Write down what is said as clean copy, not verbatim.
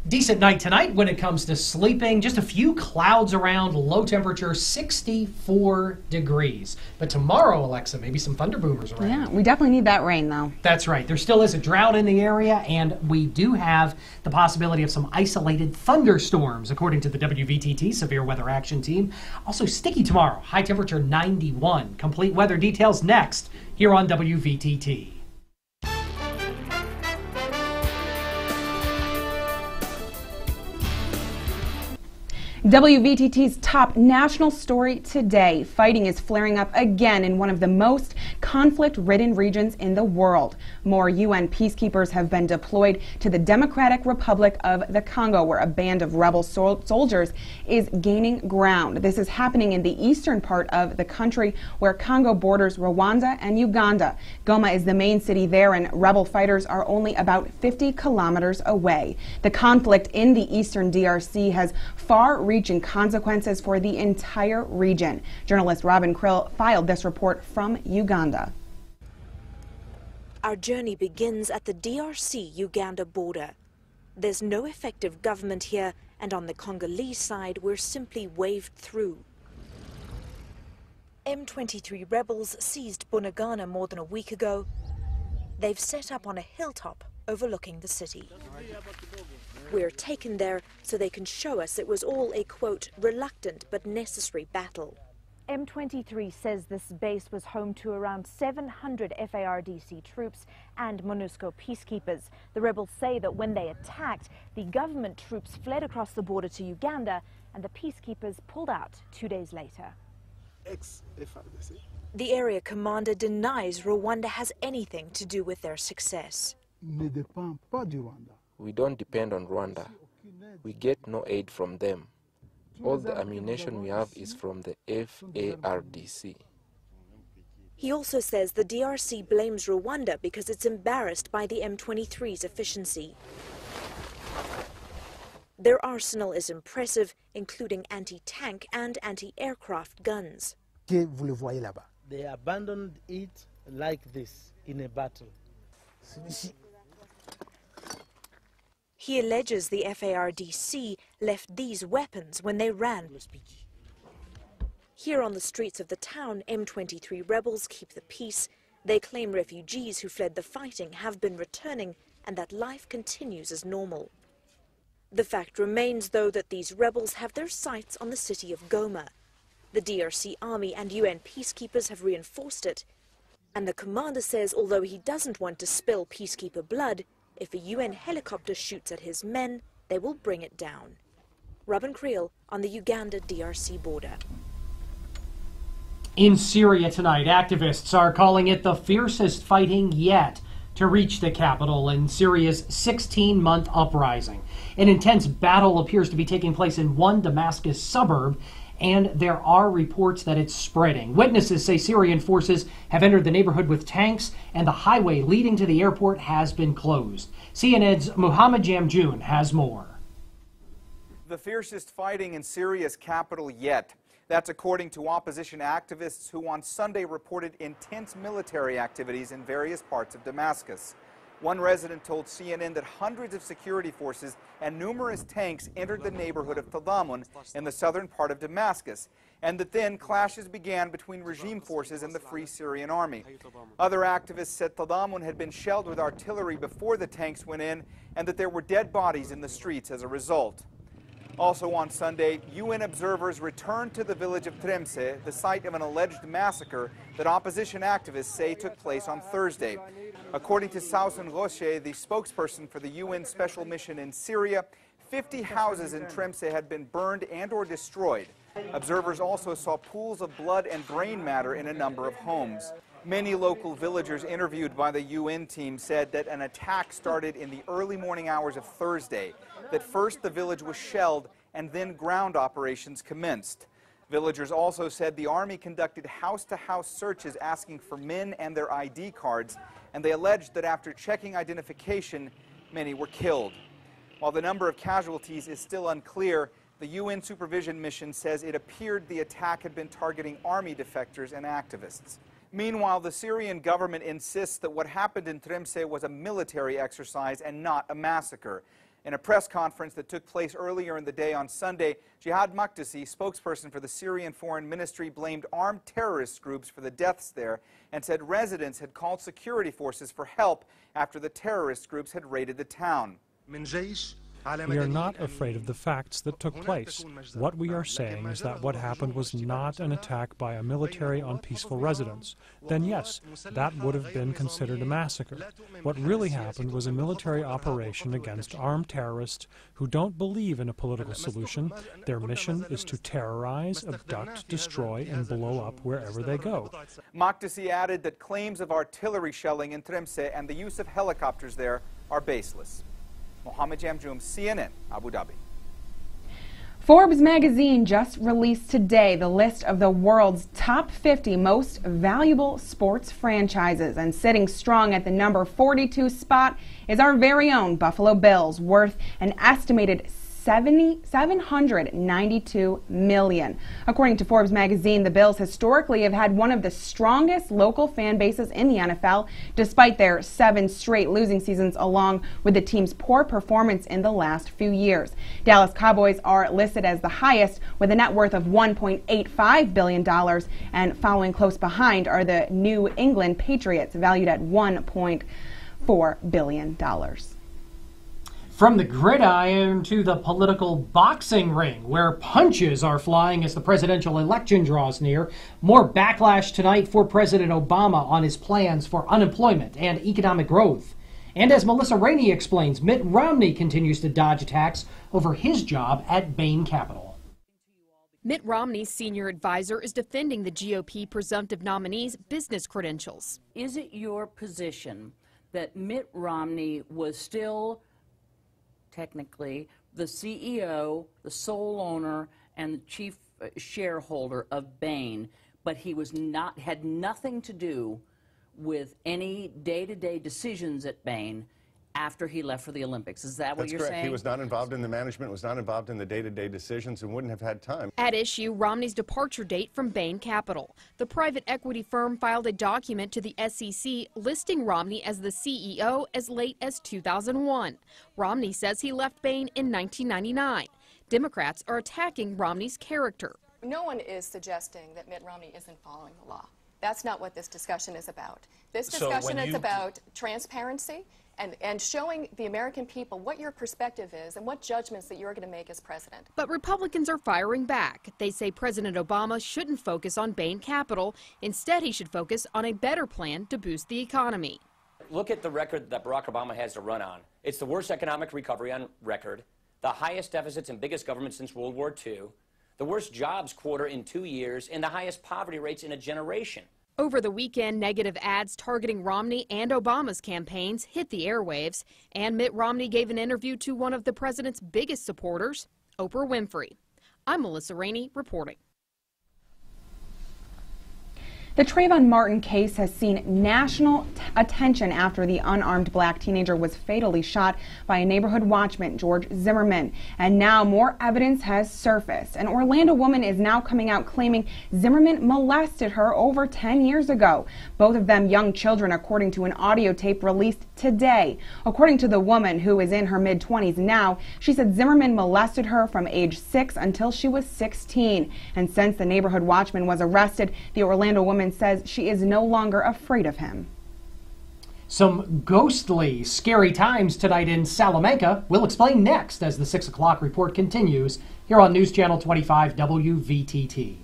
Decent night tonight when it comes to sleeping. Just a few clouds around, low temperature 64 degrees. But tomorrow, Alexa, maybe some thunder boomers around. Yeah, we definitely need that rain, though. That's right. There still is a drought in the area, and we do have the possibility of some isolated thunderstorms, according to the WVTT Severe Weather Action Team. Also sticky tomorrow, high temperature 91. Complete weather details next here on WVTT. WVTT's top national story today. Fighting is flaring up again in one of the most conflict-ridden regions in the world. More UN peacekeepers have been deployed to the Democratic Republic of the Congo, where a band of rebel soldiers is gaining ground. This is happening in the eastern part of the country, where Congo borders Rwanda and Uganda. Goma is the main city there, and rebel fighters are only about 50 kilometers away. The conflict in the eastern DRC has far-reaching consequences for the entire region. Journalist Robin Krill filed this report from Uganda. Our journey begins at the DRC-Uganda border. There's no effective government here, and on the Congolese side, we're simply waved through. M23 rebels seized Bunagana more than a week ago. They've set up on a hilltop overlooking the city. We're taken there so they can show us it was all a, quote, reluctant but necessary battle. M23 says this base was home to around 700 FARDC troops and MONUSCO peacekeepers. The rebels say that when they attacked, the government troops fled across the border to Uganda and the peacekeepers pulled out 2 days later. The area commander denies Rwanda has anything to do with their success. We don't depend on Rwanda. We get no aid from them. All the ammunition we have is from the FARDC. He also says the DRC blames Rwanda because it's embarrassed by the M23's efficiency. Their arsenal is impressive, including anti-tank and anti-aircraft guns. They abandoned it like this in a battle. He alleges the FARDC left these weapons when they ran. Here on the streets of the town, M23 rebels keep the peace. They claim refugees who fled the fighting have been returning and that life continues as normal. The fact remains, though, that these rebels have their sights on the city of Goma. The DRC army and UN peacekeepers have reinforced it. And the commander says although he doesn't want to spill peacekeeper blood, if a UN helicopter shoots at his men, they will bring it down. Robin Krill on the Uganda-DRC border. In Syria tonight, activists are calling it the fiercest fighting yet to reach the capital in Syria's 16-month uprising. An intense battle appears to be taking place in one Damascus suburb, and there are reports that it's spreading. Witnesses say Syrian forces have entered the neighborhood with tanks, and the highway leading to the airport has been closed. CNN's Muhammad Jamjoon has more. The fiercest fighting in Syria's capital yet. That's according to opposition activists who on Sunday reported intense military activities in various parts of Damascus. One resident told CNN that hundreds of security forces and numerous tanks entered the neighborhood of Tadamun in the southern part of Damascus, and that then clashes began between regime forces and the Free Syrian Army. Other activists said Tadamun had been shelled with artillery before the tanks went in, and that there were dead bodies in the streets as a result. Also on Sunday, UN observers returned to the village of Tremse, the site of an alleged massacre that opposition activists say took place on Thursday. According to Sausan Roche, the spokesperson for the UN Special Mission in Syria, 50 houses in Tremse had been burned and or destroyed. Observers also saw pools of blood and brain matter in a number of homes. Many local villagers interviewed by the UN team said that an attack started in the early morning hours of Thursday, that first the village was shelled and then ground operations commenced. Villagers also said the army conducted house-to-house searches asking for men and their ID cards, and they alleged that after checking identification, many were killed. While the number of casualties is still unclear, the UN supervision mission says it appeared the attack had been targeting army defectors and activists. Meanwhile, the Syrian government insists that what happened in Tremse was a military exercise and not a massacre. In a press conference that took place earlier in the day on Sunday, Jihad Makdisi, spokesperson for the Syrian Foreign Ministry, blamed armed terrorist groups for the deaths there and said residents had called security forces for help after the terrorist groups had raided the town. We are not afraid of the facts that took place. What we are saying is that what happened was not an attack by a military on peaceful residents. Then yes, that would have been considered a massacre. What really happened was a military operation against armed terrorists who don't believe in a political solution. Their mission is to terrorize, abduct, destroy, and blow up wherever they go. Makdisi added that claims of artillery shelling in Tremse and the use of helicopters there are baseless. Mohammed Jamjoom, CNN, Abu Dhabi. Forbes magazine just released today the list of the world's top 50 most valuable sports franchises, and sitting strong at the number 42 spot is our very own Buffalo Bills, worth an estimated $792 million. According to Forbes magazine, the Bills historically have had one of the strongest local fan bases in the NFL, despite their 7 straight losing seasons, along with the team's poor performance in the last few years. Dallas Cowboys are listed as the highest with a net worth of $1.85 billion, and following close behind are the New England Patriots, valued at $1.4 billion. From the gridiron to the political boxing ring, where punches are flying as the presidential election draws near. More backlash tonight for President Obama on his plans for unemployment and economic growth. And as Melissa Rainey explains, Mitt Romney continues to dodge attacks over his job at Bain Capital. Mitt Romney's senior advisor is defending the GOP presumptive nominee's business credentials. Is it your position that Mitt Romney was still technically the CEO, the sole owner, and the chief shareholder of Bain, but he was not, had nothing to do with any day-to-day decisions at Bain after he left for the Olympics? Is that what you're saying? He was not involved in the management, was not involved in the day-to-day decisions, and wouldn't have had time. At issue, Romney's departure date from Bain Capital. The private equity firm filed a document to the SEC listing Romney as the CEO as late as 2001. Romney says he left Bain in 1999. Democrats are attacking Romney's character. No one is suggesting that Mitt Romney isn't following the law. That's not what this discussion is about. This discussion is about transparency and showing the American people what your perspective is and what judgments that you're going to make as president. But Republicans are firing back. They say President Obama shouldn't focus on Bain Capital. Instead, he should focus on a better plan to boost the economy. Look at the record that Barack Obama has to run on. It's the worst economic recovery on record, the highest deficits and biggest government since World War II, the worst jobs quarter in 2 years, and the highest poverty rates in a generation. Over the weekend, negative ads targeting Romney and Obama's campaigns hit the airwaves, and Mitt Romney gave an interview to one of the president's biggest supporters, Oprah Winfrey. I'm Melissa Rainey reporting. The Trayvon Martin case has seen national attention after the unarmed black teenager was fatally shot by a neighborhood watchman, George Zimmerman. And now more evidence has surfaced. An Orlando woman is now coming out claiming Zimmerman molested her over 10 years ago. Both of them young children, according to an audio tape released today. According to the woman, who is in her mid-20s now, she said Zimmerman molested her from age 6 until she was 16. And since the neighborhood watchman was arrested, the Orlando woman says she is no longer afraid of him. Some ghostly, scary times tonight in Salamanca. We'll explain next as the 6 o'clock report continues here on News Channel 25 WVTT.